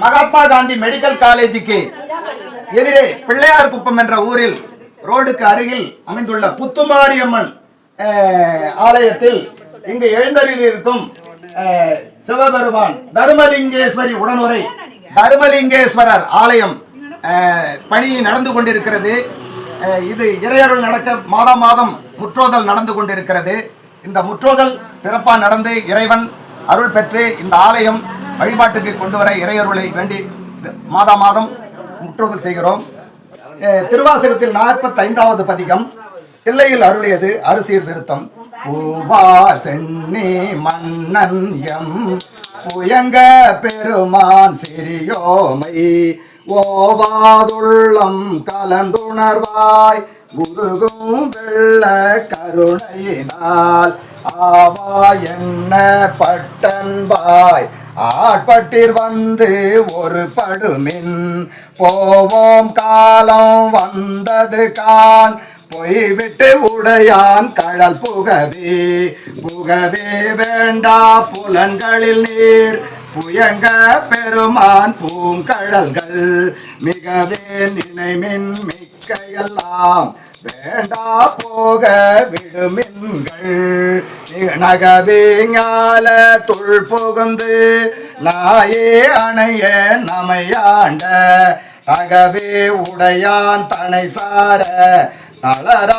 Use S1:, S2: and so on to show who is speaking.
S1: Mahatma Gandhi medical காலேஜுக்கு எதிரே பிள்ளையார் குப்பம் என்ற ஊரில் ரோடுக்கு அருகில் அமைந்துள்ள புத்துமாரியம்மன் ஆலயத்தில் இங்கு எழுந்தருளி இருக்கும் சிவபெருமான் தர்மலிங்கேஸ்வரி உடனுரை தர்மலிங்கேஸ்வரர் ஆலயம் பணி நடந்து கொண்டிருக்கிறது. இது இறையருள் நடக்க மாதம் மாதம் முற்றோதல் நடந்து கொண்டிருக்கிறது. இந்த முற்றோதல் சிறப்பாக நடந்து இறைவன் அருள் பெற்று இந்த ஆலயம் வழிபாட்டுக்கு கொண்டு வர இறையருளை வேண்டி மாதம் மாதம் முற்றோதல் செய்கிறோம். திருவாசகத்தில் 45வது பதிகம் தில்லையில் அருளியது அறுசீர் விருத்தம். பூவா சென்னி மன்னன் எம் புயங்க பெருமான் சிறியோமை ஓவாதுள்ளம் கலந்துணர்வாய் உருகும் வெள்ள கருணையினால் ஆவா என்ன பட்டன்பாய் ஆட்பட்டிர் வந்து ஒரு படுமின் போவோம் காலம் வந்தது கான் பொய் விட்டு உடையான் கடல் புகவே புகவே வேண்டா புலன்களில் நீர் புயங்க பெருமான் பூங்கடல்கள் மிகவே நினைமின் மிக்கையெல்லாம் வேண்டா போக விடுமின்கள் நகவே ஞால துள் புகுந்து நாயே அணைய நமையாண்ட தகவே உடையான் தனை சார தளரா